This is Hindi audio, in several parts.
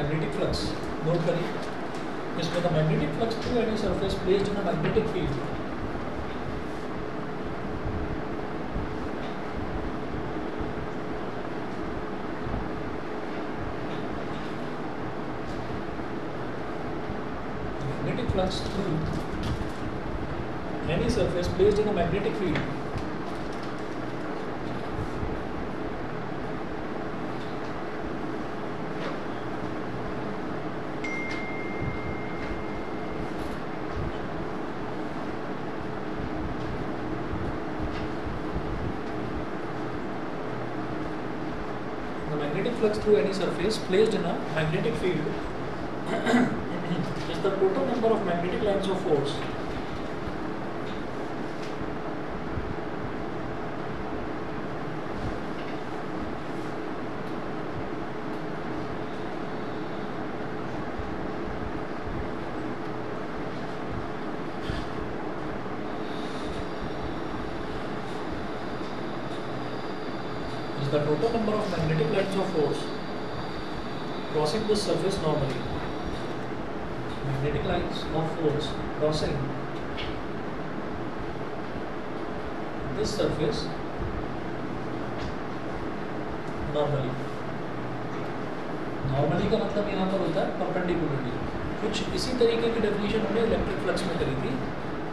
मैग्नेटिक फ्लक्स नोट करिए, इसमें the magnetic flux through any surface placed in a magnetic field flux through any surface placed in a magnetic field the magnetic flux through any surface placed in a magnetic field is the total number of magnetic lines of force crossing this surface normally. Magnetic lines of force crossing this surface normally. Normally का मतलब यहाँ पर होता है perpendicularly. कुछ इसी तरीके की डेफिनेशन हमने इलेक्ट्रिक फ्लक्स में करी थी.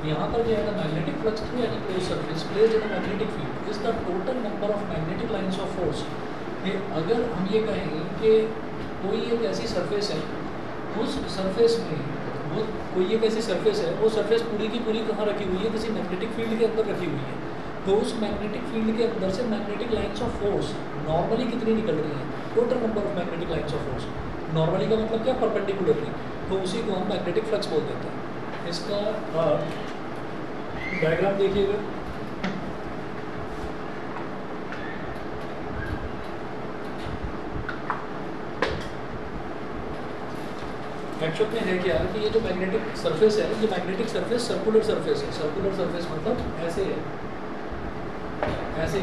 यहाँ पर जो है ना magnetic flux through any close surface placed in a magnetic field is the total number of magnetic lines of force. अगर हम ये कहें कि कोई एक ऐसी सरफेस है, उस सरफेस में वो कोई एक ऐसी सरफेस है, वो सरफेस पूरी की पूरी कहाँ रखी हुई है, किसी मैग्नेटिक फील्ड के अंदर रखी हुई है, तो उस मैग्नेटिक फील्ड के अंदर से magnetic lines of force normally कितनी निकल रही हैं, total number of magnetic lines of force. Normally का मतलब क्या, परपेंडिकुलरली, तो उसी को हम मैग्नेटिक फ्लक्स बोल देते हैं. इसका डायग्राम देखिएगा. एक्चुअल में है क्या कि ये जो मैग्नेटिक सरफेस है, ये मैग्नेटिक सरफेस सर्कुलर सरफेस है. सर्कुलर सरफेस मतलब ऐसे है, ऐसे.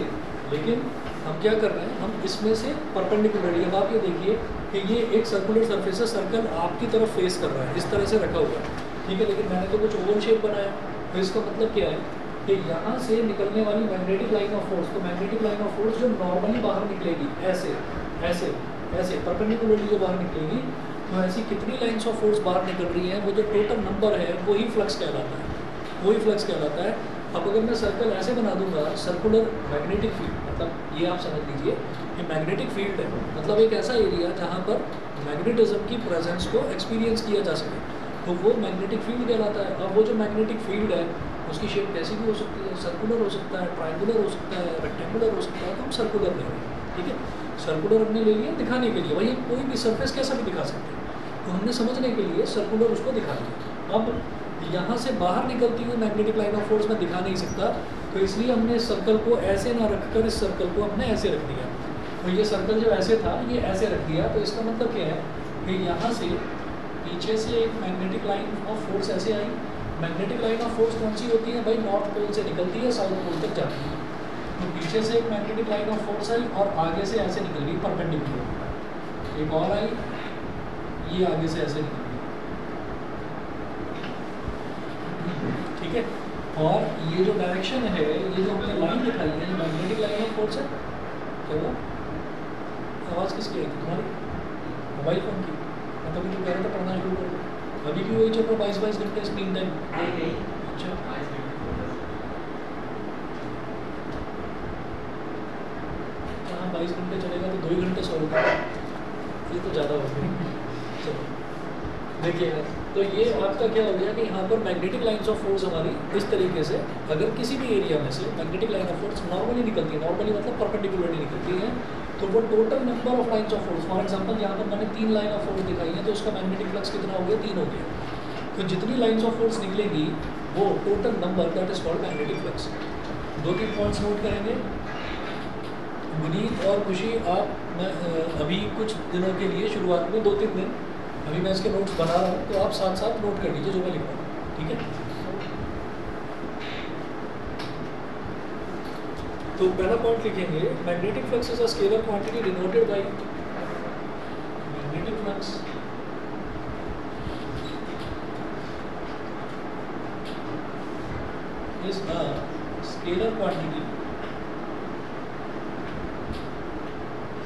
लेकिन हम क्या कर रहे हैं, हम इसमें से परपेंडिकुलरली, अब आप ये देखिए कि ये एक सर्कुलर सरफेस है, सर्कल आपकी तरफ फेस कर रहा है, इस तरह से रखा हुआ है, ठीक है. लेकिन मैंने तो कुछ ओवल शेप बनाया, तो इसका मतलब क्या है कि यहाँ से निकलने वाली मैग्नेटिक लाइन ऑफ फोर्स, तो मैग्नेटिक लाइन ऑफ फोर्स जो नॉर्मली बाहर निकलेगी ऐसे ऐसे ऐसे परपेंडिकुलरली जो बाहर निकलेगी, तो ऐसी कितनी लाइंस ऑफ फोर्स बाहर निकल रही है, वो जो टोटल नंबर है वही फ्लक्स कहलाता है, वही फ्लक्स कहलाता है. अब अगर मैं सर्कल ऐसे बना दूंगा, सर्कुलर मैग्नेटिक फील्ड, मतलब ये आप समझ लीजिए कि मैग्नेटिक फील्ड है मतलब एक ऐसा एरिया जहाँ पर मैग्नेटिज्म की प्रेजेंस को एक्सपीरियंस किया जा सके, तो वो मैग्नेटिक फील्ड कहलाता है. अब वो जो मैग्नेटिक फील्ड है उसकी शेप कैसी भी हो सकती है, सर्कुलर हो सकता है, ट्रायंगुलर हो सकता है, रेक्टेंगुलर हो सकता है, तो हम सर्कुलर ले रहे हैं, ठीक है. सर्कुलर हमने ले लिया दिखाने के लिए, वही कोई भी सरफेस कैसा भी दिखा सकते हैं, तो हमने समझने के लिए सर्कुलर उसको दिखा दिया. अब यहाँ से बाहर निकलती हुई मैग्नेटिक लाइन ऑफ फोर्स में दिखा नहीं सकता, तो इसलिए हमने इस सर्कल को ऐसे ना रखकर इस सर्कल को हमने ऐसे रख दिया. तो ये सर्कल जो ऐसे था ये ऐसे रख दिया, तो इसका मतलब क्या है कि यहाँ से पीछे से एक मैग्नेटिक लाइन ऑफ फोर्स ऐसे आई. मैग्नेटिक लाइन ऑफ फोर्स कौन सी होती है भाई, नॉर्थ पोल से निकलती है, साउथ पोल तक जाती है. तो पीछे से एक मैग्नेटिक लाइन ऑफ फोर्स आई और आगे से ऐसे निकल गई परपेंडिकुलर. एक और आई, ये आगे से ऐसे निकल गई, ठीक है. और ये जो डायरेक्शन है, ये जो हमने लाइन दिखाई है, ये मैग्नेटिक लाइन ऑफ फोर्स है. क्या हुआ, आवाज़ किसकी आई थी, तुम्हारी मोबाइल फ़ोन की. मतलब तो कह रहे थे पढ़ना शुरू कर दो. अभी भी वही चल रहा, 22 घंटे स्क्रीन टाइम. अच्छा, हाँ 22 घंटे चलेगा तो 2 ही घंटे सो रहे, ये तो ज़्यादा हो गया. चलो देखिएगा, तो ये आपका क्या हो गया कि यहाँ पर मैग्नेटिक लाइंस ऑफ फोर्स हमारी इस तरीके से, अगर किसी भी एरिया में से magnetic line of force normally निकलती है, नॉर्मली मतलब परपेंडिकुलरली निकलती है, तो वो total number of lines of force, for example यहाँ पर मैंने 3 लाइन ऑफ फोर्स दिखाई है, तो उसका मैग्नेटिक फ्लक्स कितना हो गया, 3 हो गया. तो जितनी लाइंस ऑफ फोर्स निकलेगी वो total number, that is called magnetic flux. 2-3 points note करेंगे. विनीत और खुशी, आप मैं अभी कुछ दिनों के लिए शुरुआत में 2-3 दिन अभी मैं इसके नोट्स बना रहा हूँ, तो आप साथ साथ नोट कर लीजिए जो मैं लिख रहा हूँ, ठीक है. तो पहला पॉइंट लिखेंगे, magnetic flux is a scalar quantity denoted by magnetic flux is a scalar quantity.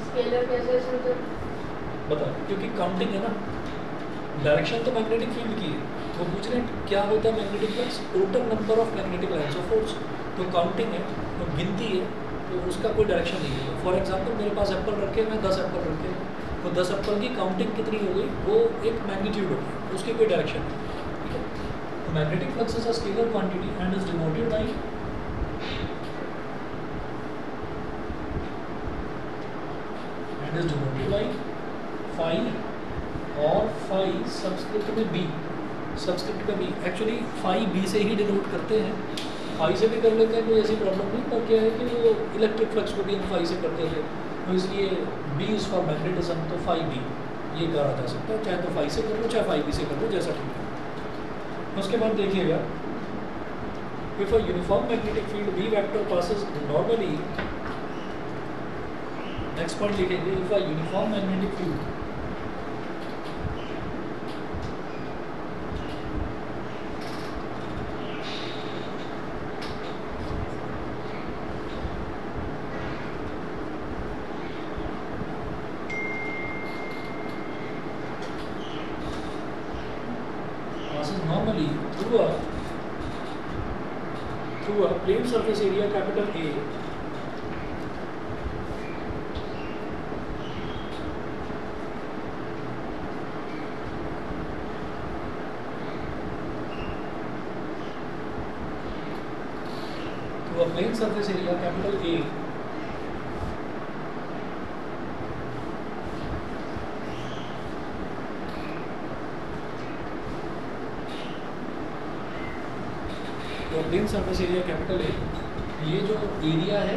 Scalar कैसे समझो? बता, क्योंकि काउंटिंग है ना, डायरेक्शन तो मैग्नेटिक फील्ड की है, वो पूछ रहे हैं क्या होता है magnetic flux, total number of magnetic lines of force. तो काउंटिंग है, तो गिनती है, तो उसका कोई डायरेक्शन नहीं है। फॉर एग्जांपल मेरे पास एप्पल रखे, मैं 10 एप्पल रखे, तो 10 एप्पल की काउंटिंग कितनी हो गई, वो एक मैग्नीट्यूड हो गई, उसकी कोई डायरेक्शन नहीं। ठीक है, तो magnetic flux is a scalar quantity and is denoted by phi और फाई सबस्क्रिप्ट में बी, सबस्क्रिप्ट में बी। एक्चुअली फाई बी से ही डिनोट करते हैं, फाई से भी कर लेते हैं, कोई ऐसी प्रॉब्लम नहीं। पर क्या है कि वो इलेक्ट्रिक फ्लक्स को भी हम फाई से करते थे, तो इसलिए बी इज़ फॉर मैग्नेटिज्म, तो फाई बी ये कहा जा सकता है। चाहे तो फाई से कर लो, चाहे फाई बी से कर लो, जैसा ठीक है। उसके बाद देखिएगा, if a uniform magnetic field B vector passes normally, next point लिखेंगे, if a uniform magnetic field passes normally through a plane surface area capital A, through a plane surface area capital A तो plane surface area capital A, ये जो एरिया है,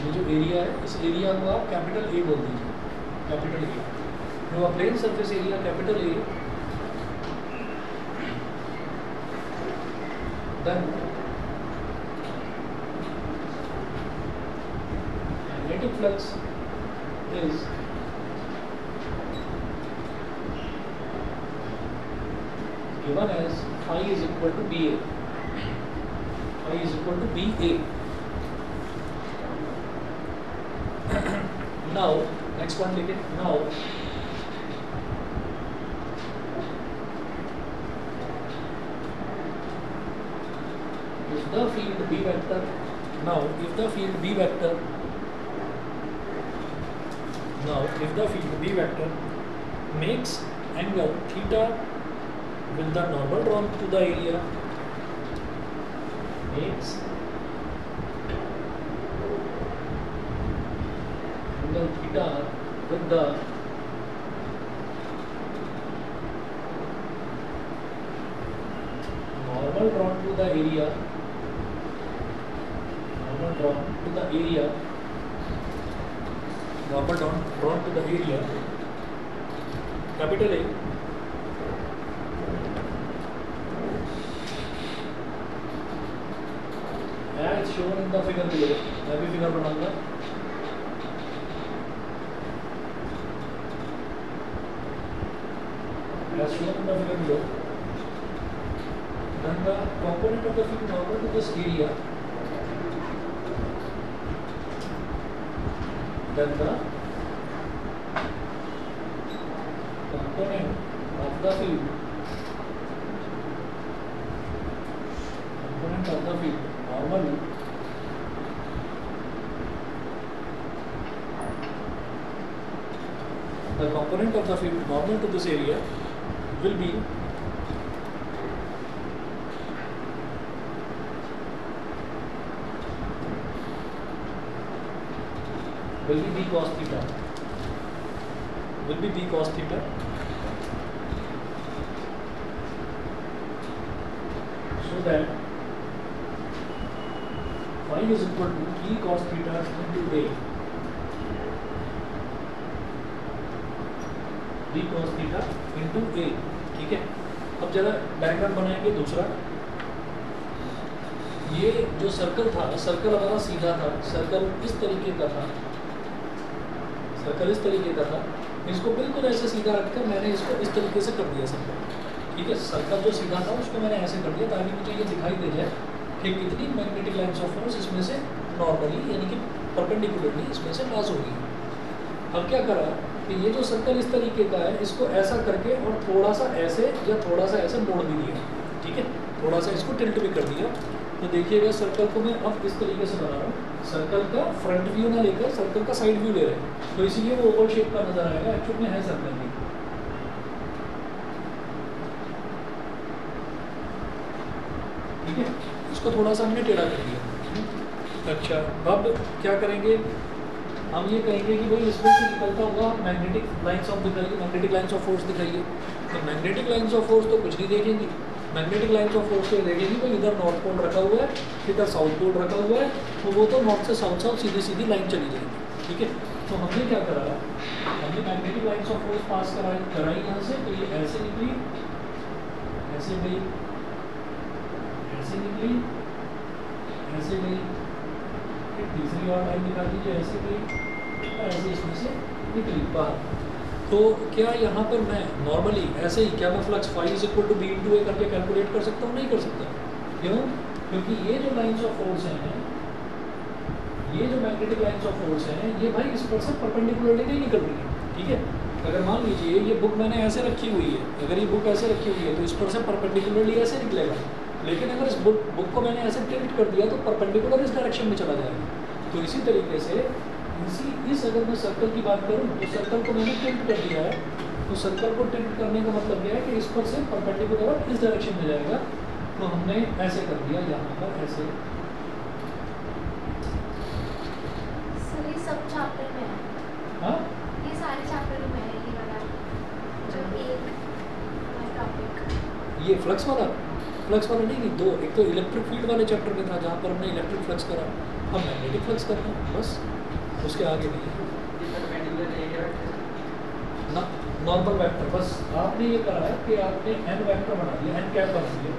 ये जो एरिया है, इस एरिया को आप कैपिटल ए बोल दीजिए, कैपिटल ए। तो plane surface area capital A, then magnetic flux is given as phi is equal to BA. Phi is equal to BA. Now, next one लिखें. Now, if the field B vector, now if the field B vector, now if the field B vector makes angle theta with the normal drawn to the area, makes angle theta with the normal drawn to the area, normal drawn to the area, normal drawn to the area, capital A, as shown in the figure below. मैं भी फिगर बनाऊंगा। As shown in the figure below, then the component of the field normal to this area, then the component of the field normal the component of the field normal to this area will be b cos theta, will be b cos theta, so that phi is equal to e cos theta into a, b cos theta into a। ठीक है, अब जरा डायग्राम बनाएंगे दूसरा। ये जो सर्कल था, सर्कल हमारा सीधा था, सर्कल इस तरीके का था, सर्कल इस तरीके का था, इसको बिल्कुल ऐसे सीधा रखकर मैंने इसको इस तरीके से कर दिया सर्कल। ठीक है, सर्कल जो सीधा था उसको मैंने ऐसे कर दिया ताकि मुझे ये दिखाई दे जाए कि कितनी मैग्नेटिक लाइन्स ऑफ फोर्स इसमें से नॉर्मली यानी कि परपेंडिकुलरली इसमें से पास होगी। अब क्या करा कि ये जो सर्कल इस तरीके का है इसको ऐसा करके और थोड़ा सा ऐसे या थोड़ा सा ऐसे मोड़ भी दिया, ठीक है, थोड़ा सा इसको टिल्ट भी कर दिया। तो देखिएगा सर्कल को मैं अब इस तरीके से बना रहा हूँ, सर्कल का फ्रंट व्यू ना लेकर सर्कल का साइड व्यू ले रहे हैं, तो इसीलिए वो ओवल शेप का नजर आएगा, एक्चुअली में है सर्कल भी। ठीक है, इसको थोड़ा सा हमने टेढ़ा कर दिया। अच्छा, अब क्या करेंगे, हम ये कहेंगे कि भाई इसमें से निकलता होगा मैग्नेटिक लाइंस ऑफ दिखाइए, मैग्नेटिक लाइंस ऑफ फोर्स दिखाइए। तो मैग्नेटिक लाइंस ऑफ फोर्स तो कुछ नहीं देखेंगी, मैग्नेटिक लाइंस ऑफ फोर्स तो ये देखेंगी भाई इधर नॉर्थ पोल रखा हुआ है, इधर साउथ पोल रखा हुआ है, तो वो तो नॉर्थ से साउथ साउथ सीधी सीधी लाइन चली जाएगी। ठीक है, तो हमने क्या करा, हमने magnetic lines of force pass कराई यहाँ से, तो ये ऐसे निकली, ऐसे गई, ऐसे निकली, ऐसे गई, तीसरी और लाइन निकाल दीजिए, ऐसे गई, ऐसे इसमें से निकली बाहर। तो क्या यहाँ पर मैं नॉर्मली ऐसे ही क्या मैं flux phi is equal to B into A करके कैलकुलेट कर सकता हूँ? नहीं कर सकता। क्यों? क्योंकि ये जो लाइंस ऑफ फोर्स हैं, ये जो मैग्नेटिक लाइंस ऑफ फोर्स हैं, ये भाई इस पर से परपेंडिकुलरली नहीं निकल रही है। ठीक है, अगर मान लीजिए ये बुक मैंने ऐसे रखी हुई है, अगर ये बुक ऐसे रखी हुई है तो इस पर से परपेंडिकुलरली ऐसे निकलेगा, लेकिन अगर इस बुक को मैंने ऐसे टिल्ट कर दिया तो परपेंडिकुलर इस डायरेक्शन में चला जाएगा। तो इसी तरीके से इस अगर मैं सर्कल की बात करूं तो सर्कल को मैंने टिल्ट कर दिया है, तो सर्कल को टिल्ट करने का मतलब यह है कि इस पर से परपेंडिकुलर इस डायरेक्शन में जाएगा। तो हमने ऐसे कर दिया, यहाँ पर ऐसे। सर ये सब चैप्टर में है? हाँ, ये सारे चैप्टर में है ये वाला जो एक टॉपिक, ये फ्लक्स वाला नहीं, दो, एक तो इलेक्ट्रिक फील्ड वाले चैप्टर में था जहाँ पर हमने इलेक्ट्रिक फ्लक्स करा, हम मैग्नेटिक फ्लक्स कर रहे हैं, बस उसके आगे नहीं है ना। नॉर्मल वेक्टर, बस आपने ये करा है कि आपने एन वेक्टर बना दिया, एन कैप बना दिया।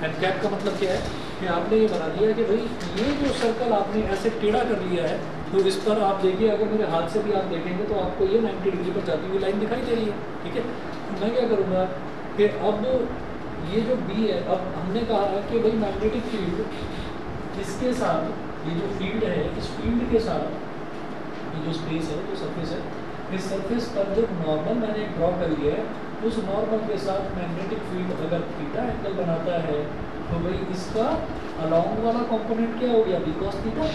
एन कैप का मतलब क्या है कि आपने ये बना दिया कि भाई ये जो सर्कल आपने ऐसे टेढ़ा कर लिया है, तो इस पर आप देखिए, अगर मेरे हाथ से भी आप देखेंगे तो आपको ये 90 डिग्री पर जाती हुई लाइन दिखाई दे रही है। ठीक है, मैं क्या करूँगा कि अब ये जो बी है, अब हमने कहा कि भाई मैग्नेटिक फील्ड इसके साथ, ये जो फील्ड है इस फील्ड के साथ ये जो स्पेस है, जो सरफेस है, इस सरफेस पर जो नॉर्मल मैंने ड्रॉ कर लिया है, उस नॉर्मल के साथ मैग्नेटिक फील्ड अगर थीटा एंगल बनाता है तो भाई इसका अलोंग वाला कंपोनेंट क्या हो गया, बी कॉस थीटा।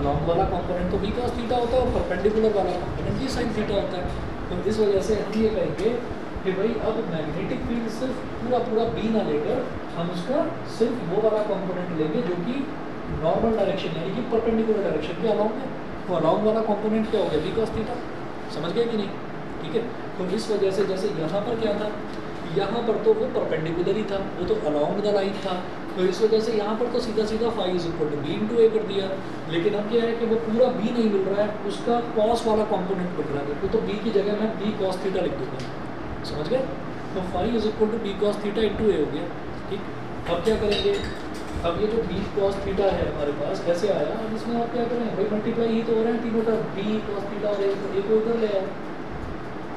अलोंग वाला कंपोनेंट तो बी कॉस थीटा होता है और परपेंडिकुलर वाला कंपोनेंट भी साइन थीटा होता है। तो इस वजह से हम ये कहेंगे कि भाई अब मैग्नेटिक फील्ड सिर्फ पूरा बी ना लेकर हम उसका सिर्फ वो वाला कंपोनेंट लेंगे जो कि नॉर्मल डायरेक्शन यानी कि परपेंडिकुलर डायरेक्शन के अलोंग है। तो अलोंग वाला कंपोनेंट क्या हो गया, बी कॉस थीटा। समझ गए कि नहीं? ठीक है, तो इस वजह से जैसे यहाँ पर क्या था, यहाँ पर तो वो परपेंडिकुलर ही था, वो तो अलोंग द लाइन था, तो इस वजह से यहाँ पर तो सीधा सीधा phi is equal to B into A कर दिया। लेकिन अब क्या है कि वो पूरा बी नहीं मिल रहा है, उसका कॉस वाला कंपोनेंट मिल रहा है, तो बी की जगह मैं बी कॉस थीटा लिख दूँगा। समझ गए? तो phi is equal to B cos theta into A हो गया। ठीक, अब क्या करेंगे, अब ये जो बी कॉस थीटा है हमारे पास ऐसे आया, अब इसमें आप क्या करें भाई, मल्टीप्लाई ही तो हो रहे हैं तीनों तरफ, बी कॉस थीटा और ए को इधर ले आओ,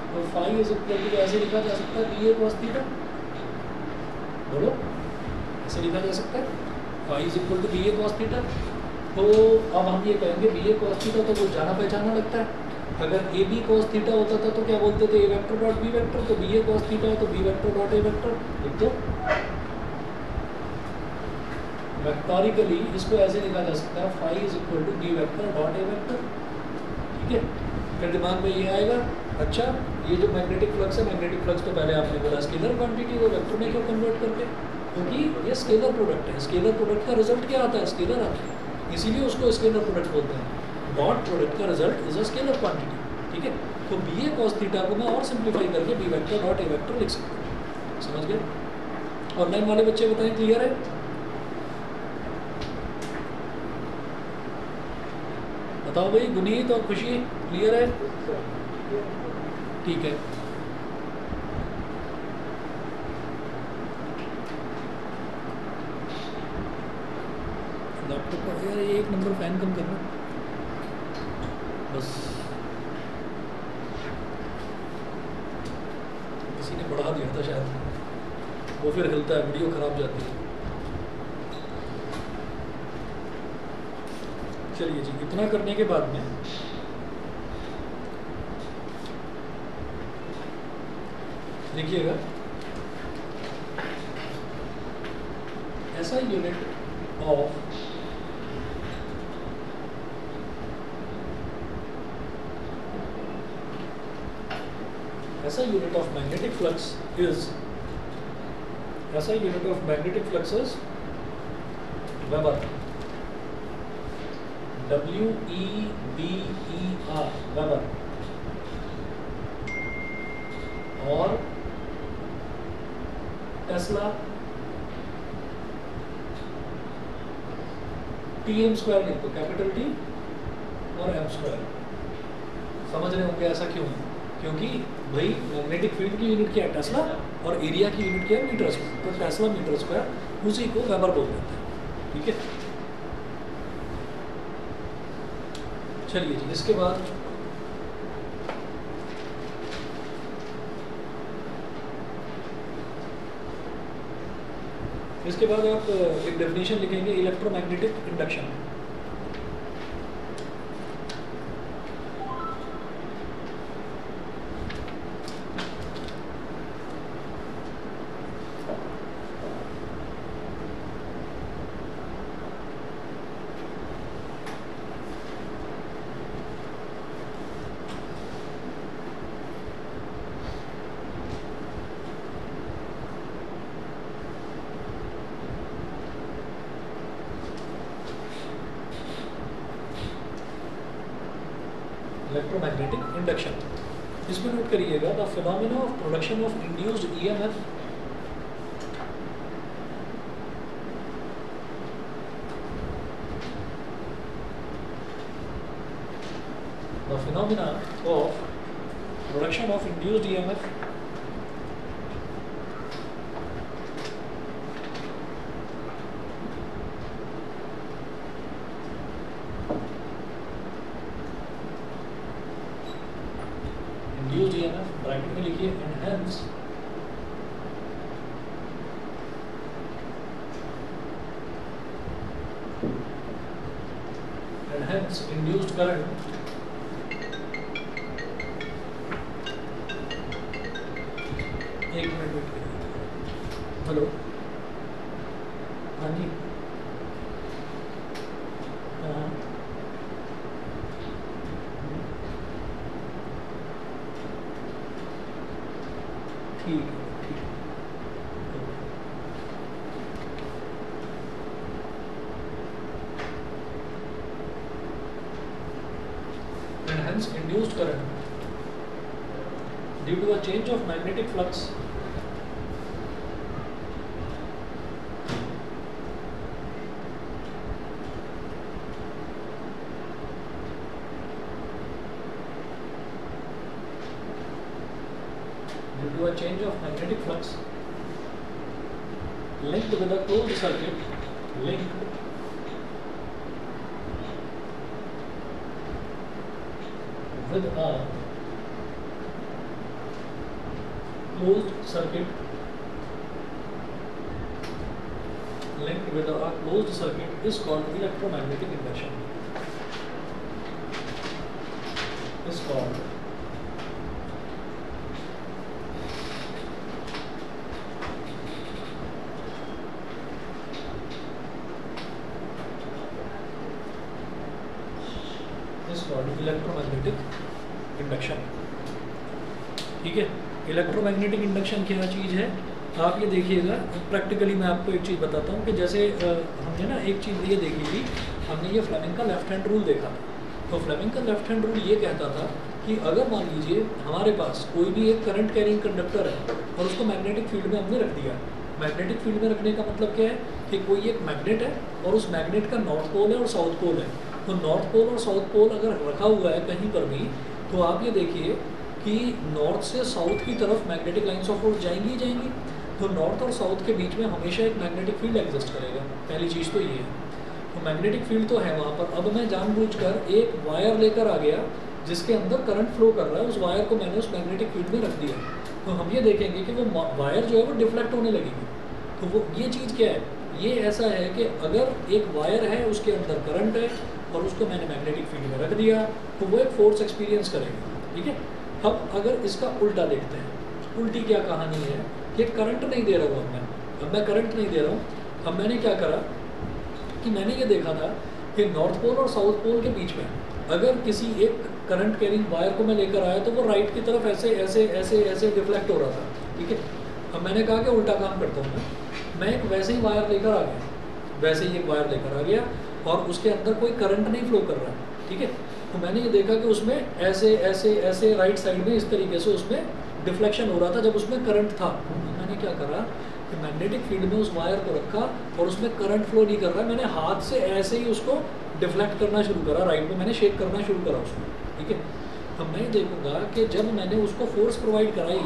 तो फाई इज इक्वल टू ऐसे लिखा जा सकता है बी ए कॉस थीटा। बोलो, ऐसे लिखा जा सकता है phi is equal to B A cos theta. तो अब हम ये कहेंगे बी ए कॉस थीटा तो वो जाना पहचाना लगता है। अगर ए बी कॉस थीटा होता था तो क्या बोलते थे, A vector dot B vector, तो बी ए कॉस थीटा है तो B vector dot A vector लिख दो। वेक्टोरिकली इसको ऐसे लिखा जा सकता है phi is equal to B vector dot A vector. ठीक है, फिर दिमाग में ये आएगा, अच्छा ये जो मैग्नेटिक फ्लक्स है, मैग्नेटिक फ्लक्स तो पहले आपने बोला स्केलर क्वांटिटी को वेक्टर में क्यों कन्वर्ट करके, क्योंकि ये स्केलर प्रोडक्ट है, स्केलर प्रोडक्ट का रिजल्ट क्या आता है, स्केलर आता है, इसीलिए उसको स्केलर प्रोडक्ट बोलते हैं। डॉट प्रोडक्ट का result is a scalar quantity. ठीक है, तो बी ए कॉस थीटा को मैं और सिंप्लीफाई करके B vector dot A vector लिख सकता हूँ। समझ गए? ऑनलाइन वाले बच्चे बताएं, क्लियर है? बताओ भाई, गुनीत और खुशी क्लियर है? ठीक है, लैपटॉप का यार एक नंबर फैन कम करना बस, किसी ने बढ़ा दिया था शायद। वो फिर हिलता है, वीडियो खराब जाती है। चलिए जी, इतना करने के बाद में देखिएगा ऐसा unit of magnetic flux is weber, WEBER, weber, और टेस्ला TM स्क्वायर लिख दो, कैपिटल T और M स्क्वायर। समझ रहे होंगे ऐसा क्यों है? क्योंकि भाई मैग्नेटिक फील्ड की यूनिट क्या है? टेस्ला, और एरिया की यूनिट क्या है? Metre square. तो टेस्ला मीटर स्क्वायर, उसी को वेबर बोल देते हैं। ठीक है, चलिए जी, इसके बाद आप एक डेफिनेशन लिखेंगे, इलेक्ट्रोमैग्नेटिक इंडक्शन। इलेक्ट्रोमैग्नेटिक इंडक्शन, इसमें नोट करिएगा, the phenomena of production of induced EMF bracket में लिखिए, and hence induced current एक मिनट वेट करिए। हेलो, हाँ जी, हाँ ठीक है, ठीक है। And hence induced current due to a change of magnetic flux linked with a closed circuit, closed circuit is called electromagnetic induction. Is called electromagnetic induction. ठीक है, इलेक्ट्रोमैग्नेटिक इंडक्शन क्या चीज़ है? आप ये देखिएगा, प्रैक्टिकली मैं आपको एक चीज़ बताता हूँ कि जैसे हमने ना एक चीज़ ये देखी थी, हमने ये फ्लेमिंग का लेफ्ट हैंड रूल देखा था। तो फ्लेमिंग का लेफ्ट हैंड रूल ये कहता था कि अगर मान लीजिए हमारे पास कोई भी एक करंट कैरिंग कंडक्टर है और उसको मैग्नेटिक फील्ड में हमने रख दिया। मैग्नेटिक फील्ड में रखने का मतलब क्या है कि कोई एक मैग्नेट है और उस मैग्नेट का नॉर्थ पोल है और साउथ पोल है। तो नॉर्थ पोल और साउथ पोल अगर रखा हुआ है कहीं पर भी, तो आप ये देखिए कि नॉर्थ से साउथ की तरफ मैग्नेटिक लाइन्स ऑफ फोर्स जाएंगी ही जाएंगी। तो नॉर्थ और साउथ के बीच में हमेशा एक मैग्नेटिक फील्ड एग्जिस्ट करेगा। पहली चीज़ तो ये है। तो मैग्नेटिक फील्ड तो है वहाँ पर। अब मैं जानबूझकर एक वायर लेकर आ गया जिसके अंदर करंट फ्लो कर रहा है, उस वायर को मैंने उस मैग्नेटिक फील्ड में रख दिया। तो हम ये देखेंगे कि वो वायर जो है वो डिफ्लेक्ट होने लगेगी। तो वो ये चीज़ क्या है, ये ऐसा है कि अगर एक वायर है उसके अंदर करंट है और उसको मैंने मैग्नेटिक फील्ड में रख दिया तो वो एक फोर्स एक्सपीरियंस करेगा, ठीक है। अब अगर इसका उल्टा देखते हैं, उल्टी क्या कहानी है कि करंट नहीं दे रहा हूँ अब मैं करंट नहीं दे रहा हूँ। अब मैंने क्या करा कि मैंने ये देखा था कि नॉर्थ पोल और साउथ पोल के बीच में अगर किसी एक करंट कैरिंग वायर को मैं लेकर आया तो वो राइट की तरफ ऐसे ऐसे ऐसे ऐसे डिफ्लेक्ट हो रहा था, ठीक है। अब मैंने कहा कि उल्टा काम करता हूँ मैं एक वैसे ही वायर लेकर आ गया, वैसे ही एक वायर लेकर आ गया और उसके अंदर कोई करंट नहीं फ्लो कर रहा है, ठीक है। तो मैंने ये देखा कि उसमें ऐसे ऐसे ऐसे राइट साइड में इस तरीके से उसमें डिफ्लेक्शन हो रहा था जब उसमें करंट था। मैंने क्या करा कि मैग्नेटिक फील्ड में उस वायर को रखा और उसमें करंट फ्लो नहीं कर रहा है, मैंने हाथ से ऐसे ही उसको डिफ्लेक्ट करना शुरू करा, राइट में मैंने शेक करना शुरू करा उसको, ठीक है। अब मैं देखूंगा कि जब मैंने उसको फोर्स प्रोवाइड कराई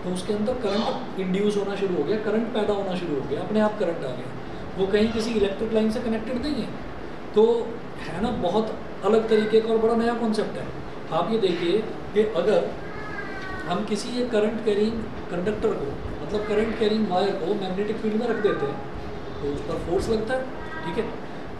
तो उसके अंदर करंट इंड्यूस होना शुरू हो गया, करंट पैदा होना शुरू हो गया, अपने आप करंट आ गया, वो कहीं किसी इलेक्ट्रिक लाइन से कनेक्टेड नहीं है। तो है ना, बहुत अलग तरीके का और बड़ा नया कॉन्सेप्ट है। आप ये देखिए कि अगर हम किसी एक करंट कैरिंग कंडक्टर को, मतलब करंट कैरिंग वायर को मैग्नेटिक फील्ड में रख देते हैं तो उस पर फोर्स लगता है, ठीक है।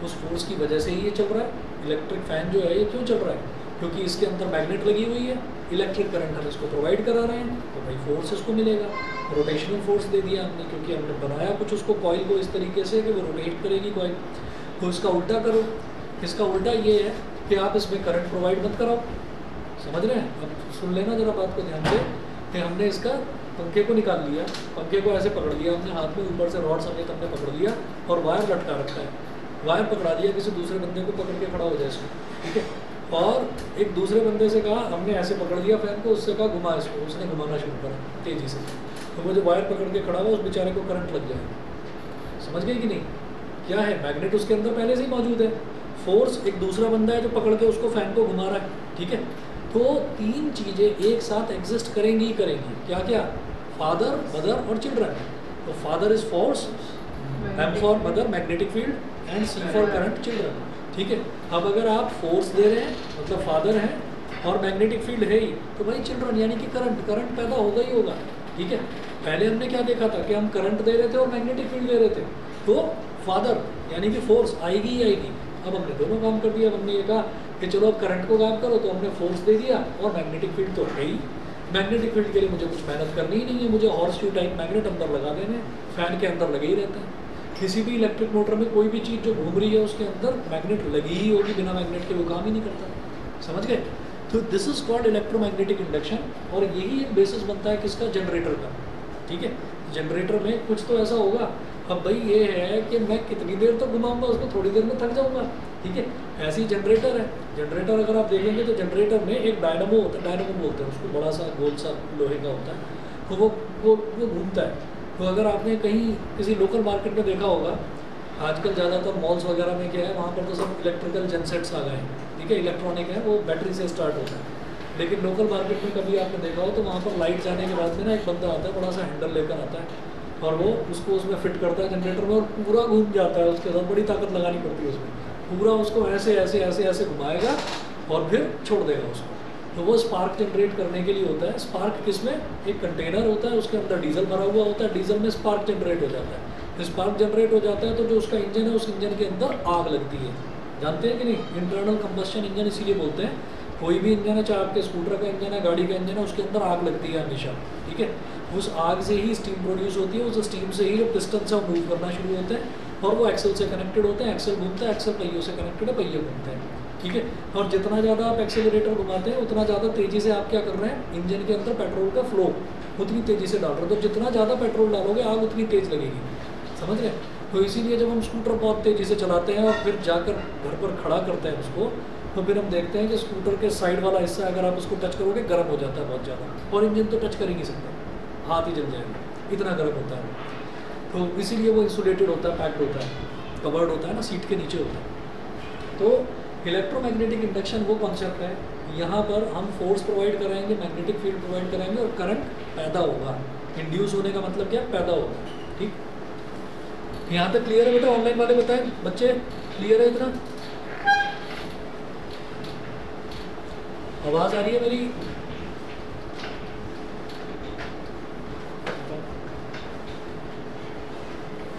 उस फोर्स की वजह से ही ये चल रहा है। इलेक्ट्रिक फैन जो है ये क्यों चल रहा है, क्योंकि इसके अंदर मैग्नेट लगी हुई है, इलेक्ट्रिक करंट हम इसको प्रोवाइड करा रहे हैं तो भाई फोर्स इसको मिलेगा। रोटेशनल फोर्स दे दिया हमने क्योंकि हमने बनाया कुछ उसको कॉइल को इस तरीके से कि वो रोटेट करेगी कॉइल। तो इसका उल्टा करो, इसका उल्टा ये है कि आप इसमें करंट प्रोवाइड मत कराओ, समझ रहे हैं। अब सुन लेना जरा बात को ध्यान से कि हमने इसका पंखे को निकाल लिया, पंखे को ऐसे पकड़ लिया हमने हाथ में, ऊपर से रॉड समेत हमने पकड़ लिया और वायर लटका रखा है, वायर पकड़ा दिया, किसी दूसरे बंदे को पकड़ के खड़ा हो जाए इसको, ठीक है। और एक दूसरे बंदे से कहा, हमने ऐसे पकड़ लिया फैन को, उससे कहा घुमा इसको, उसने घुमाना शुरू करा तेज़ी से, तो वो जो वायर पकड़ के खड़ा हुआ उस बेचारे को करंट लग जाएगा। समझ गए कि नहीं, क्या है, मैग्नेट उसके अंदर पहले से ही मौजूद है, फोर्स एक दूसरा बंदा है जो पकड़ के उसको फैन को घुमा रहा है, ठीक है। तो तीन चीज़ें एक साथ एग्जिस्ट करेंगी ही करेंगी, क्या क्या, फादर, मदर और चिल्ड्रन। तो father is force, M for mother magnetic field, and C for current children, ठीक है। अब अगर आप फोर्स दे रहे हैं मतलब फादर है और मैग्नेटिक फील्ड है ही, तो भाई चिल्ड्रन यानी कि करंट पैदा होगा ही होगा, ठीक है। पहले हमने क्या देखा था कि हम करंट दे रहे थे और मैग्नेटिक फील्ड दे रहे थे, तो फादर यानी कि फोर्स आएगी ही आएगी। अब हमने दोनों काम कर दिया, हमने ये कहा कि चलो अब करंट को काम करो, तो हमने फोर्स दे दिया और मैग्नेटिक फील्ड तो है ही। मैग्नेटिक फील्ड के लिए मुझे कुछ मेहनत करनी ही नहीं है, मुझे हॉर्स शू टाइप मैग्नेट अंदर लगा देने, फैन के अंदर लगे ही रहते हैं। किसी भी इलेक्ट्रिक मोटर में कोई भी चीज़ जो घूम रही है उसके अंदर मैग्नेट लगी ही होगी, बिना मैग्नेट के वो काम ही नहीं करता, समझ गए। तो this is called electromagnetic induction, और यही एक बेसिस बनता है किसका, जनरेटर का, ठीक है। जनरेटर में कुछ तो ऐसा होगा। अब भाई ये है कि मैं कितनी देर तक घुमाऊंगा उसको, थोड़ी देर में थक जाऊंगा, ठीक है। ऐसे ही जनरेटर है, जनरेटर अगर आप देखेंगे तो जनरेटर में एक डायनामो होता है, डायनामो बोलते हैं उसको, बड़ा सा गोल सा लोहे का होता है, तो वो घूमता है। तो अगर आपने कहीं किसी लोकल मार्केट में देखा होगा, आजकल ज़्यादातर मॉल्स वगैरह में क्या है, वहाँ पर तो सब इलेक्ट्रिकल जेनसेट्स आ गए हैं, ठीक है, इलेक्ट्रॉनिक है, वो बैटरी से स्टार्ट होता है। लेकिन लोकल मार्केट में कभी आपने देखा हो तो वहाँ पर लाइट जाने के बाद में ना एक बंदा आता है, बड़ा सा हैंडल लेकर आता है और वो उसको उसमें फिट करता है जनरेटर में और पूरा घूम जाता है, उसके साथ बड़ी ताकत लगानी पड़ती है उसमें, पूरा उसको ऐसे ऐसे ऐसे ऐसे घुमाएगा और फिर छोड़ देगा उसको। तो वो स्पार्क जनरेट करने के लिए होता है। स्पार्क किसमें, एक कंटेनर होता है, उसके अंदर डीजल भरा हुआ होता है, डीजल में स्पार्क जनरेट हो जाता है। स्पार्क जनरेट हो जाता है तो जो उसका इंजन है उस इंजन के अंदर आग लगती है, जानते हैं कि नहीं, इंटरनल कंबस्शन इंजन इसीलिए बोलते हैं। कोई भी इंजन है, चाहे आपके स्कूटर का इंजन है, गाड़ी का इंजन है, उसके अंदर आग लगती है हमेशा, ठीक है। उस आग से ही स्टीम प्रोड्यूस होती है, उस स्टीम से ही जो पिस्टन से मूव करना शुरू होते हैं और वो एक्सल से कनेक्टेड होते हैं, एक्सल घूमता है, एक्सल पहियों से कनेक्टेड है, पहिए घूमते हैं, ठीक है। और जितना ज़्यादा आप एक्सेलरेटर घुमाते हैं उतना ज़्यादा तेज़ी से आप क्या कर रहे हैं, इंजन के अंदर पेट्रोल का फ्लो उतनी तेज़ी से डाल रहे हो, तो जितना ज़्यादा पेट्रोल डालोगे आग उतनी तेज़ लगेगी, समझ रहे हैं। तो इसीलिए जब हम स्कूटर बहुत तेज़ी से चलाते हैं और फिर जाकर घर पर खड़ा करते हैं उसको, तो फिर हम देखते हैं कि स्कूटर के साइड वाला हिस्सा अगर आप उसको टच करोगे गर्म हो जाता है बहुत ज़्यादा, और इंजन तो टच कर ही नहीं सकता, हाथ ही जल जाएगा, इतना गर्म होता है। तो इसीलिए वो इंसुलेटेड होता है, पैक्ड होता है, कवर्ड होता है ना, सीट के नीचे होता है। तो इलेक्ट्रोमैग्नेटिक इंडक्शन वो कॉन्सेप्ट है, यहाँ पर हम फोर्स प्रोवाइड कराएंगे, मैग्नेटिक फील्ड प्रोवाइड कराएंगे और करंट पैदा होगा। इंड्यूस होने का मतलब क्या, पैदा होगा, ठीक। यहाँ तक क्लियर है बेटा, ऑनलाइन वाले बताएं, बच्चे क्लियर है इतना। आवाज आ रही है मेरी?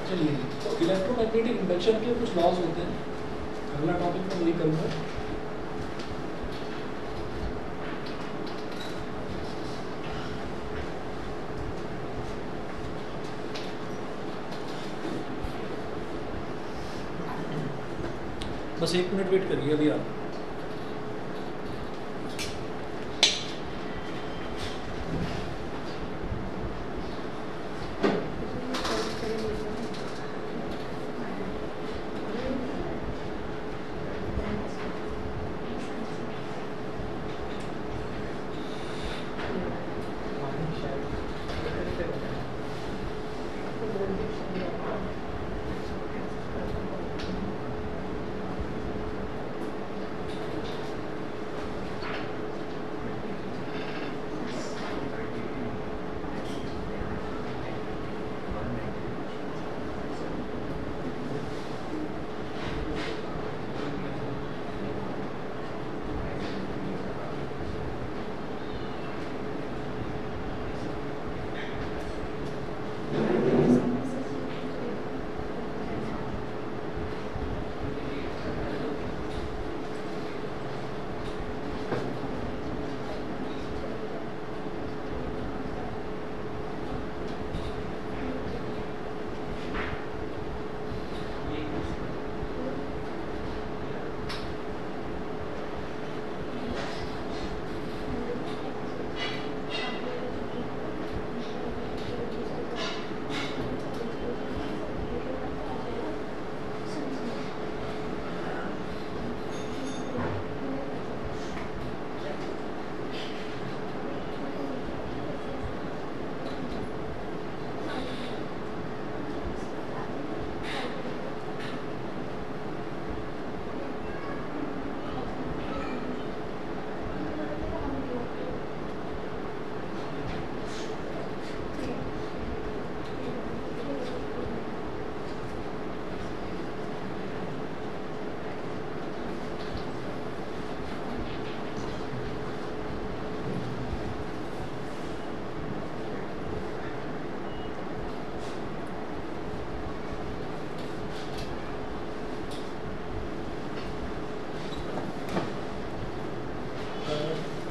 चलिए, तो इलेक्ट्रोमैग्नेटिक इंडक्शन के कुछ लॉज होते हैं। अगला टॉपिक मैं वही करूँगा। बस 1 मिनट वेट करिए अभी आप।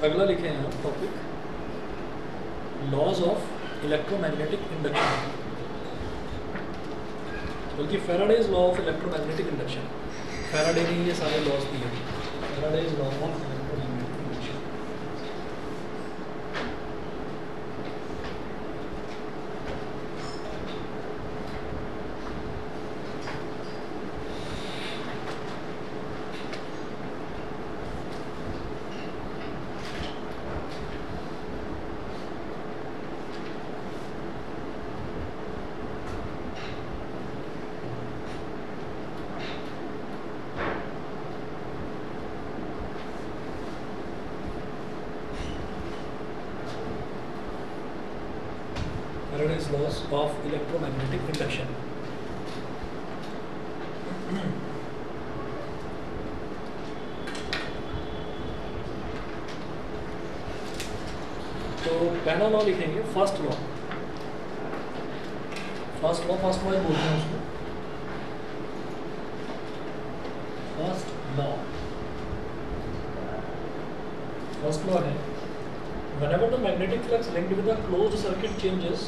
अगला लिखे हैं आप topic, laws of electromagnetic induction, बल्कि Faraday's law of electromagnetic induction. Faraday ने ये सारे लॉज दिए, Faraday's law of electromagnetic induction. Faraday's laws of electromagnetic induction. तो पहला लॉ लिखेंगे फर्स्ट लॉ। फर्स्ट लॉ बोलते हैं उसको। फर्स्ट लॉ है, whenever the magnetic flux linked with a closed circuit changes,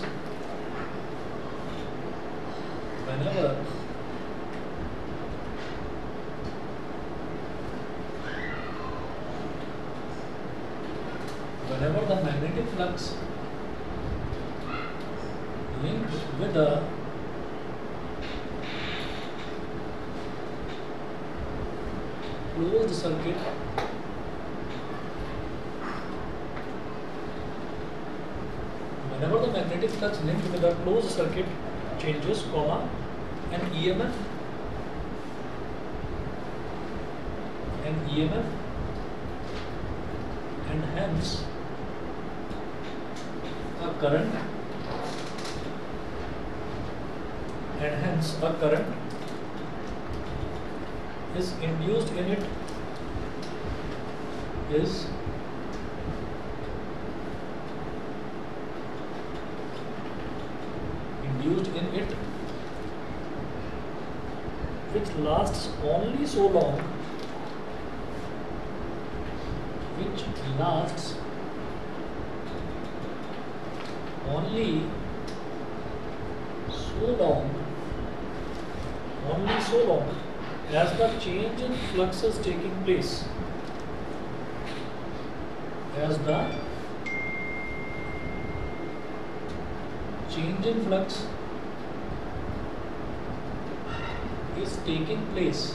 whenever the magnetic flux linked with a closed circuit whenever the magnetic flux linked with a closed circuit changes, an EMF and hence a current is induced in it, is induced in it, which lasts only so long, which lasts only so long as the change in flux is taking place, as the change in flux is taking place.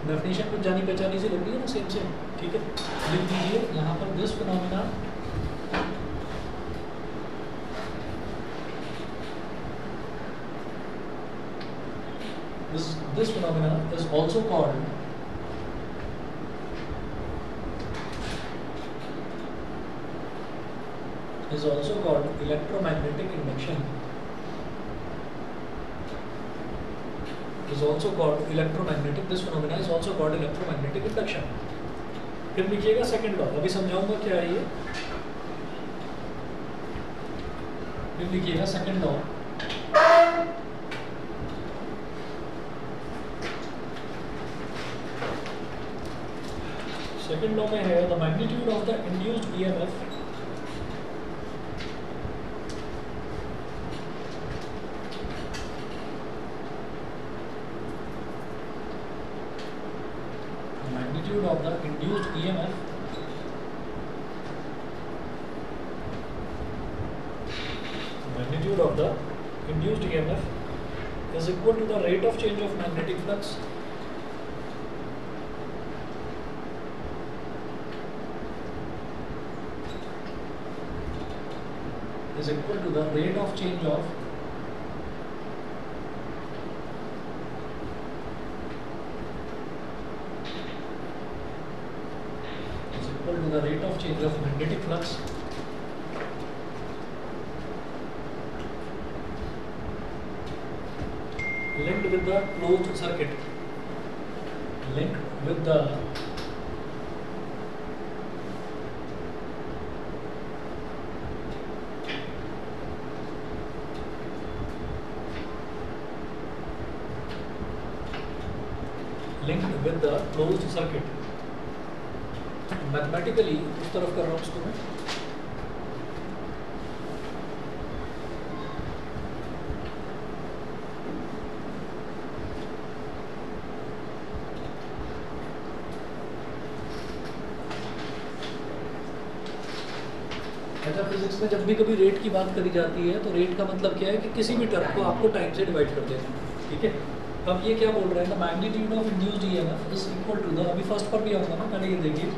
Definition कुछ जानी पहचानी सी लग रही है ना, सेम सेम, ठीक है। लिख दीजिए यहाँ पर this phenomena this phenomena is also called electromagnetic induction. This phenomena is also called electromagnetic induction. फिर लिखिएगा सेकंड लॉ, अभी समझाऊंगा क्या है ये। फिर लिखिएगा सेकंड लॉ, सेकंड लॉ में है the magnitude of the induced EMF of the induced EMF is equal to the rate of change of magnetic flux magnetic flux linked with the closed circuit, linked with the closed circuit। Mathematically उस तरफ कर रहा हूँ उसको मैं। अच्छा, फिजिक्स में जब भी कभी रेट की बात करी जाती है तो रेट का मतलब क्या है कि किसी भी टर्म को आपको टाइम से डिवाइड कर देना, ठीक है। अब ये क्या बोल रहे हैं, the magnitude of induced EMF is equal to the, अभी फर्स्ट पर भी आऊँगा ना, पहले ये देखिए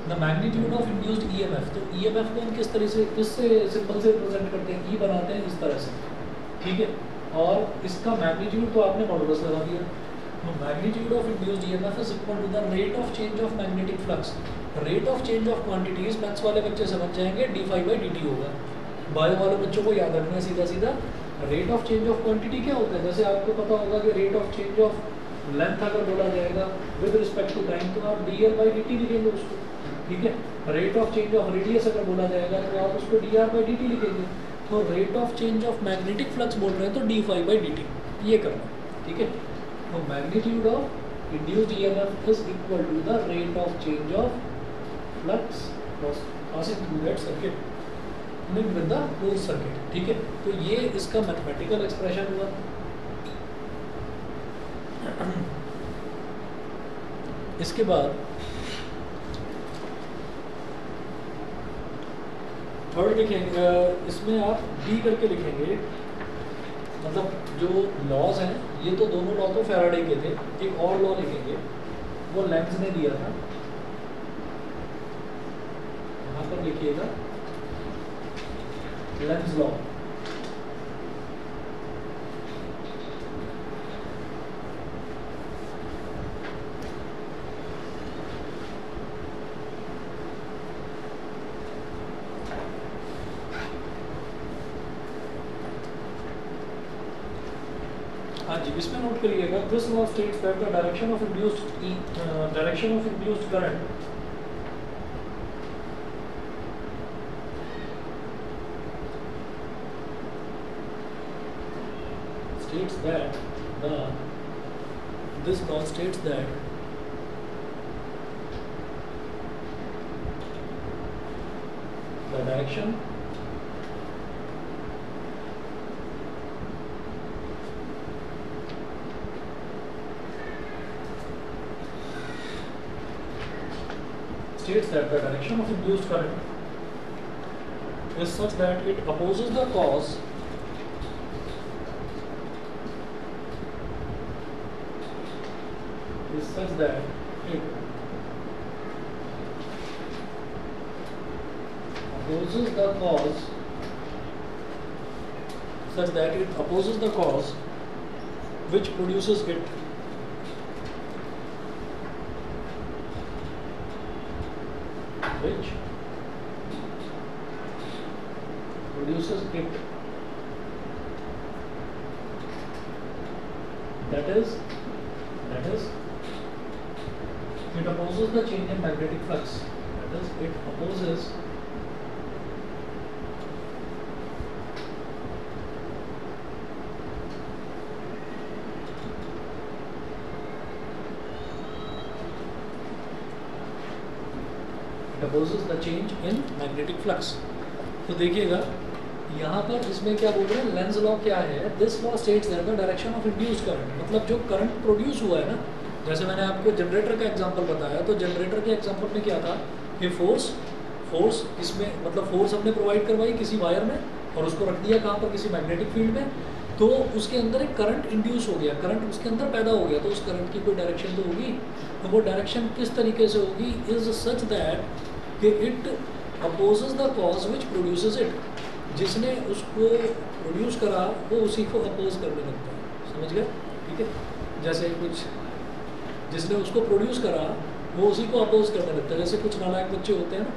the magnitude of induced EMF. तो ईएमएफ को हम किस तरह से, किससे सिंबल से रिप्रेजेंट करते हैं, ई बनाते हैं इस तरह से, ठीक है। और इसका मैग्नीट्यूड तो आपने मॉडुलस लगा दिया। तो magnitude of induced EMF is equal to the rate of change of magnetic flux. Rate of change of quantities maths वाले बच्चे समझ जाएंगे, d phi by d t होगा। बायो वाले बच्चों को याद रखना है सीधा सीधा, rate of change of quantity क्या होता है। जैसे आपको पता होगा कि rate of change of length अगर बोला जाएगा विद रिस्पेक्ट टू टाइम तो आप D l by d t लिखेंगे उसको, ठीक है। Rate of change of radius अगर बोला जाएगा तो आप उसको d r by d t लिखेंगे। तो rate of change of magnetic flux बोल रहे हैं तो d phi by d t, ये करना, ठीक है। तो magnitude of induced EMF is equal to the rate of change of flux passing through that circuit linked with the closed circuit, ठीक है। तो ये इसका मैथमेटिकल एक्सप्रेशन हुआ। इसके बाद थर्ड लिखेंगे, इसमें आप डी करके लिखेंगे, मतलब जो लॉज हैं ये तो दोनों लॉ तो फैराडे के थे, एक और लॉ लिखेंगे वो लेंज ने दिया था, यहाँ पर लिखिएगा लेंज लॉ। हाँ जी, इसमें नोट करिएगा, this law states that the direction of induced current states that this law states that the direction of induced current is such that it opposes the cause such that it opposes the cause which produces it. That is, it opposes the change in magnetic flux. That is, it opposes the change in magnetic flux. तो देखिएगा यहाँ पर इसमें क्या बोल रहे हैं, लेंज लॉ क्या है, this law states that the direction of induced current, मतलब जो करंट प्रोड्यूस हुआ है ना, जैसे मैंने आपको जनरेटर का एग्जांपल बताया, तो जनरेटर के एग्जांपल में क्या था कि फोर्स इसमें मतलब फोर्स हमने प्रोवाइड करवाई किसी वायर में और उसको रख दिया कहाँ पर, किसी मैग्नेटिक फील्ड में, तो उसके अंदर एक करंट इंड्यूस हो गया, करंट उसके अंदर पैदा हो गया, तो उस करंट की कोई डायरेक्शन तो होगी, तो वो डायरेक्शन किस तरीके से होगी, इज सच दैट कि it opposes the cause which produces it, जिसने उसको प्रोड्यूस करा वो उसी को अपोज करने लगता है, समझ गए, ठीक है, जैसे कुछ जिसने उसको प्रोड्यूस करा वो उसी को अपोज करने लगता है, जैसे कुछ नालायक बच्चे होते हैं ना,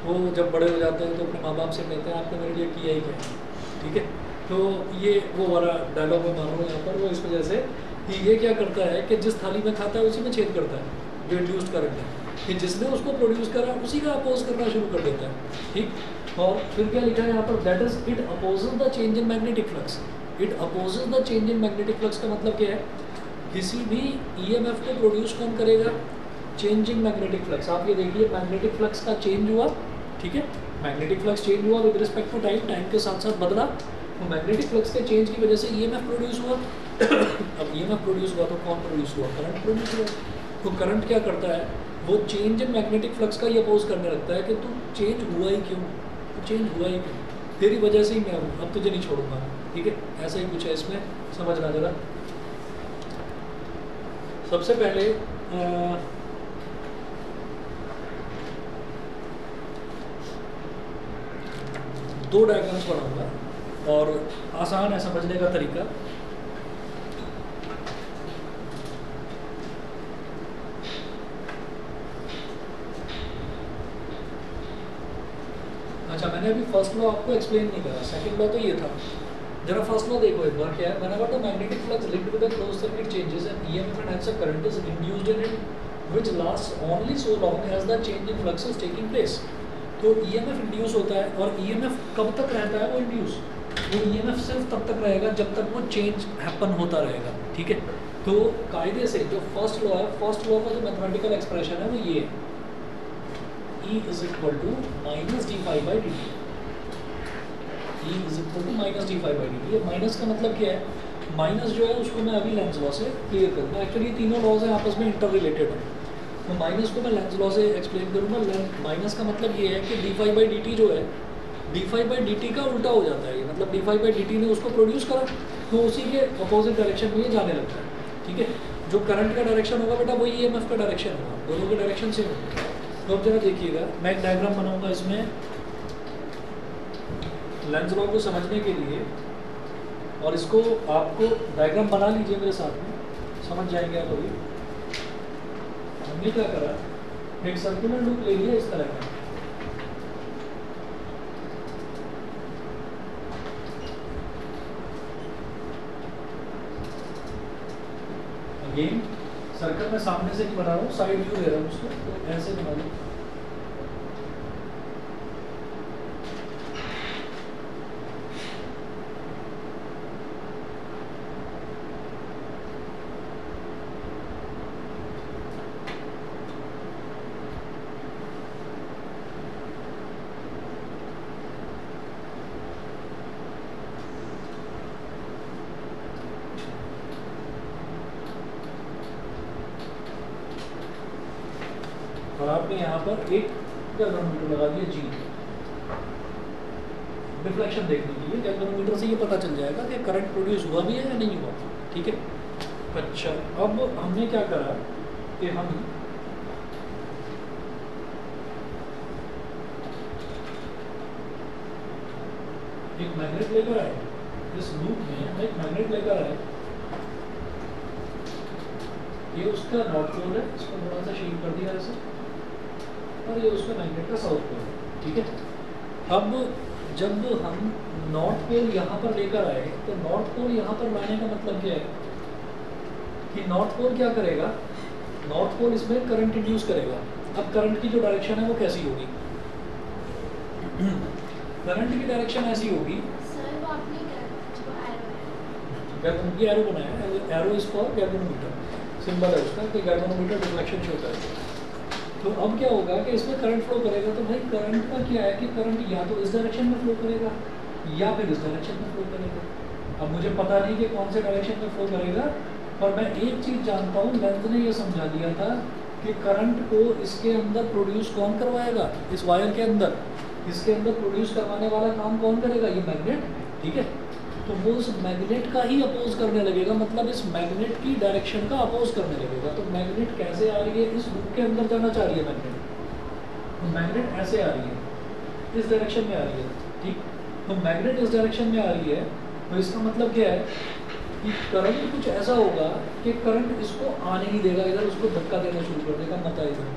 वो जब बड़े हो जाते हैं तो अपने माँ बाप से कहते हैं आपने मेरे लिए किया ही क्या, ठीक है, तो ये वो वाला डायलॉग में मानो यहाँ पर, वो इस वजह से कि ये क्या करता है कि जिस थाली में खाता है उसी में छेद करता है, जो इंड्यूस्ड करंट है, कि जिसने उसको प्रोड्यूस करा उसी का अपोज करना शुरू कर देता है, ठीक। और फिर क्या लिखा है यहाँ पर, that is it opposes the change in magnetic flux, it opposes the change in magnetic flux का मतलब क्या है, किसी भी ईएमएफ को प्रोड्यूस कौन करेगा, चेंजिंग मैग्नेटिक फ्लक्स, आप ये देखिए मैग्नेटिक फ्लक्स का चेंज हुआ, ठीक है, मैग्नेटिक फ्लक्स चेंज हुआ with respect to time, time के साथ साथ बदला, तो मैग्नेटिक फ्लक्स के चेंज की वजह से ईएमएफ प्रोड्यूस हुआ अब ईएमएफ प्रोड्यूस हुआ तो कौन प्रोड्यूस हुआ, करंट प्रोड्यूस हुआ, तो करंट क्या करता है, वो चेंज इन मैग्नेटिक फ्लक्स का ही अपोज करने लगता है कि तू चेंज हुआ ही क्यों, चेंज हुआ ही क्यों, तेरी वजह से ही मैं हूँ, अब तुझे नहीं छोड़ूंगा, ठीक है, ऐसा ही कुछ है इसमें, समझना जरा। सबसे पहले दो डायग्राम्स बनाऊंगा और आसान है समझने का तरीका। अच्छा, मैंने अभी फर्स्ट लॉ आपको एक्सप्लेन नहीं करा, सेकंड लॉ तो ये था, जरा फर्स्ट लॉ देखो एक बार, क्या है, whenever the magnetic flux linked with a closed circuit changes and EMF and hence a current is induced in it, which lasts only so long as the change in flux is taking place। तो EMF इंड्यूस होता है और EMF कब तक रहता है वो इंड्यूस, वो EMF सिर्फ तब तक रहेगा जब तक वो चेंज हैपन होता रहेगा, ठीक है। तो कायदे से जो फर्स्ट लॉ है, फर्स्ट लॉ का जो मैथमेटिकल एक्सप्रेशन है वो ये है, E is equal to minus d phi by dt, E is equal to minus d phi by dt। ये माइनस का मतलब क्या है, माइनस जो है उसको मैं अभी लेंज लॉ से क्लियर करूँगा, एक्चुअली ये तीनों लॉज हैं आपस में इंटर रिलेटेड है, तो माइनस को मैं लेंज लॉ से एक्सप्लेन करूँगा। माइनस का मतलब ये है कि d phi by d t जो है, d phi by d t का उल्टा हो जाता है ये, मतलब d phi by d t ने उसको प्रोड्यूस करा तो उसी के अपोजिट डायरेक्शन में ये जाने लगता है, ठीक है। जो करंट का डायरेक्शन होगा बेटा वही EMF का डायरेक्शन होगा, दोनों के डायरेक्शन सेम होगा। तो अब जरा देखिएगा, मैं एक डायग्राम बनाऊंगा इसमें लेंज लॉ को समझने के लिए, और इसको आपको डायग्राम बना लीजिए मेरे साथ में, समझ जाएंगे आप अभी। हमने क्या करा, एक सर्कुलर लूप ले लिया इस तरह का, अगेन सर्कल में सामने से नहीं बना रहा हूँ, साइड व्यू ले रहा हूँ उसको, तो ऐसे बना लो। आपने यहाँ पर एक गैल्वेनोमीटर लगा दिया जी, रिफ्लेक्शन देखने के लिए। गैल्वेनोमीटर से ये पता चल जाएगा कि करंट प्रोड्यूस हुआ भी है या नहीं हुआ। ठीक है, अच्छा अब हमने क्या करा कि हम एक मैग्नेट लेकर आए, इस लूप में हम एक मैग्नेट लेकर आए, ये उसका नॉर्थ पोल है, इसको थोड़ा सा शेड कर दिया ऐसे, और ये उसका मैग्नेट का साउथ पोल है। ठीक है, अब जब हम नॉर्थ पोल यहाँ पर लेकर आए तो नॉर्थ पोल यहाँ पर लाने का मतलब क्या है कि नॉर्थ पोल क्या करेगा, नॉर्थ पोल इसमें करंट इंड्यूस करेगा। अब करंट की जो डायरेक्शन है वो कैसी होगी, करंट की डायरेक्शन ऐसी होगी, सर वो आपने जो एरो बनाया है, arrow is for galvanometer, symbol है उसका कि गैल्वेनोमीटर डिफ्लेक्शन शो करता है। तो अब क्या होगा कि इसमें करंट फ्लो करेगा, तो भाई करंट का क्या है कि करंट या तो इस डायरेक्शन में फ्लो करेगा या फिर इस डायरेक्शन में फ्लो करेगा। अब मुझे पता नहीं कि कौन से डायरेक्शन में फ्लो करेगा, पर मैं एक चीज़ जानता हूँ, लेंज ने ये समझा दिया था कि करंट को इसके अंदर प्रोड्यूस कौन करवाएगा, इस वायर के अंदर, इसके अंदर प्रोड्यूस करवाने वाला काम कौन करेगा, ये मैग्नेट। ठीक है, तो वो उस मैग्नेट का ही अपोज करने लगेगा, मतलब इस मैग्नेट की डायरेक्शन का अपोज करने लगेगा। तो मैग्नेट कैसे आ रही है, इस लूप के अंदर जाना चाह रही है मैग्नेट, तो मैग्नेट ऐसे आ रही है, इस डायरेक्शन में आ रही है। ठीक, तो मैग्नेट इस डायरेक्शन में आ रही है, तो इसका मतलब क्या है कि करंट कुछ ऐसा होगा कि करंट इसको आने नहीं देगा, इधर उसको धक्का देना शुरू कर देगा, मत इधर।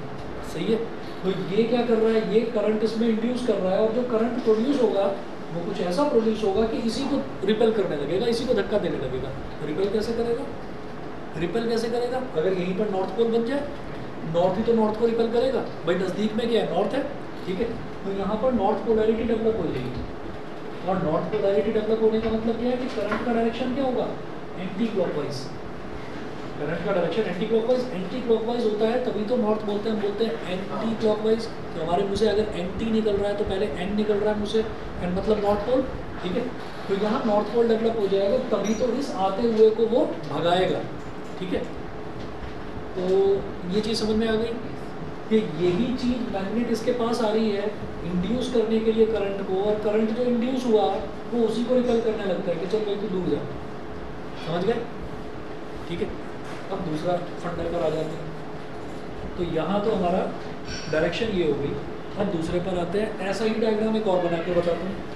सही है, तो ये क्या कर रहा है, ये करंट इसमें इंड्यूस कर रहा है, और जो करंट प्रोड्यूस होगा वो कुछ ऐसा प्रोड्यूस होगा कि इसी को रिपेल करने लगेगा, इसी को धक्का देने लगेगा। रिपेल कैसे करेगा, रिपेल कैसे करेगा, अगर यहीं पर नॉर्थ पोल बन जाए, नॉर्थ ही तो नॉर्थ को रिपेल करेगा, भाई नज़दीक में क्या है, नॉर्थ है। ठीक है, तो यहाँ पर नॉर्थ पोलैरिटी डेवलप हो जाएगी, और नॉर्थ पोलैरिटी डेवलप होने का मतलब क्या है कि करंट का डायरेक्शन क्या होगा, एंटी क्लॉकवाइज। करंट का direction anti clockwise, anti clockwise होता है तभी तो नॉर्थ बोलते हैं, हम बोलते हैं एंटी क्लॉकवाइज। तो हमारे मुँह से अगर एंटी निकल रहा है तो पहले एन निकल रहा है मुँह से, एन मतलब नॉर्थ पोल। ठीक है, तो यहाँ नॉर्थ पोल डेवलप हो जाएगा, तभी तो इस आते हुए को वो भगाएगा। ठीक है, तो ये चीज़ समझ में आ गई कि यही चीज़ मैग्नेट इसके पास आ रही है इंड्यूस करने के लिए करंट को, और करंट जो इंड्यूस हुआ वो उसी को रिपेल करने लगता है कि चल भाई तू दूर जा। समझ गए। ठीक है, अब दूसरा फंडा पर आ जाते हैं। तो यहाँ तो हमारा डायरेक्शन ये हो गई, अब दूसरे पर आते हैं। ऐसा ही डायग्राम एक और बना के बताता हूँ।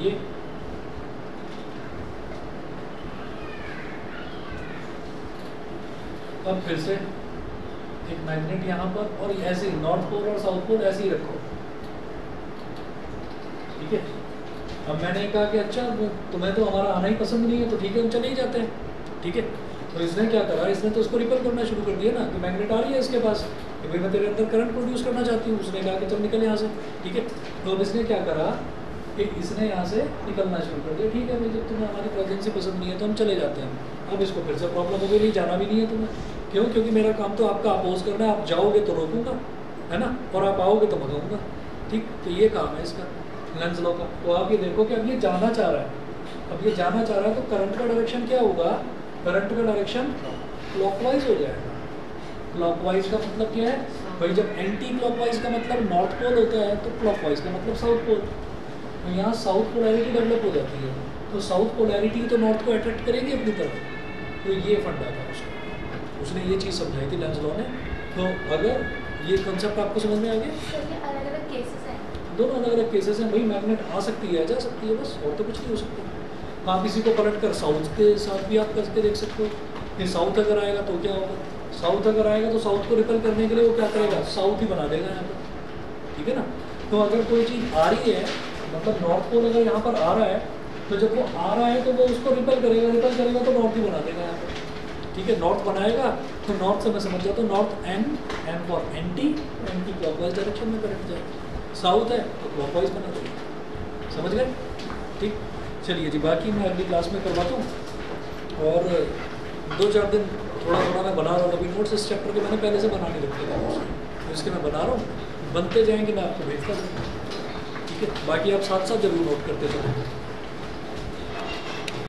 ये अब फिर से एक मैग्नेट यहाँ पर, और ऐसे ही नॉर्थ पोल और साउथ पोल ऐसे ही रखो। ठीक है, अब मैंने कहा कि अच्छा तुम्हें तो हमारा आना ही पसंद नहीं है, तो ठीक है हम चले ही जाते हैं। ठीक है, तो इसने क्या करा, इसने तो उसको रिपेल करना शुरू कर दिया ना, कि मैग्नेट आ रही है इसके पास कि भाई मैं तेरे अंदर करंट प्रोड्यूस करना चाहती हूँ। उसने कहा कि चल निकल यहाँ से। ठीक है, तो अब इसने क्या करा कि इसने यहाँ से निकलना शुरू कर दिया। ठीक है भाई, जब तुम्हें हमारी प्रेजेंस ही पसंद नहीं है तो हम चले जाते हैं। अब इसको फिर से प्रॉब्लम हो गई, नहीं जाना भी नहीं है तुम्हें। क्यों? क्योंकि मेरा काम तो आपका अपोज करना है, आप जाओगे तो रोकूंगा, है ना, और आप आओगे तो भगाऊंगा। ठीक, तो ये काम है इसका लेंज लॉ का। तो आप ये देखो कि अब ये जाना चाह रहा है, अब ये जाना चाह रहा है, तो करंट का डायरेक्शन क्या होगा, करंट का डायरेक्शन क्लॉकवाइज हो जाएगा। क्लॉकवाइज का मतलब क्या है भाई, जब एंटी क्लॉकवाइज का मतलब नॉर्थ पोल होता है तो क्लॉकवाइज का मतलब साउथ पोल। तो यहाँ साउथ पोलैरिटी डेवलप हो जाती है, तो साउथ पोलैरिटी तो नॉर्थ को अट्रैक्ट करेगी अपनी तरफ। तो ये फंडा था उसका, उसने ये चीज़ समझाई थी लेंज लॉ ने। तो अगर ये कंसेप्ट आपको समझ में आ गया, अलग अलग केसेस हैं, दोनों अलग अलग केसेस हैं भाई। मैग्नेट आ सकती है, जा सकती है, बस और तो कुछ नहीं हो सकता। आप इसी को पलट कर साउथ के साथ भी आप करके देख सकते हो कि साउथ अगर आएगा तो क्या होगा। साउथ अगर आएगा तो साउथ को रिपेल करने के लिए वो क्या करेगा, साउथ ही बना देगा यहाँ पर। ठीक है ना, तो अगर कोई चीज़ आ रही है, मतलब नॉर्थ पोल अगर यहाँ पर आ रहा है, तो जब वो आ रहा है तो वो उसको रिपेल करेगा, रिपेल करेगा तो नॉर्थ ही बना देगा यहाँ पर। ठीक है, नॉर्थ बनाएगा तो नॉर्थ से मैं समझ जाता हूँ north N, N for anti, anti clockwise direction में करंट जाएगा। साउथ है तो क्लॉकवाइज बना देगा। समझ गए। ठीक, चलिए जी, बाकी मैं अगली क्लास में करवाता हूँ। और 2-4 दिन थोड़ा थोड़ा मैं बना रहा हूँ। अभी नोट्स इस चैप्टर के मैंने पहले से बनाने रखे थे नोट्स, तो इसके मैं बना रहा हूँ, बनते जाएंगे मैं आपको भेजता हूँ। ठीक है, बाकी आप साथ साथ जरूर नोट करते चलो।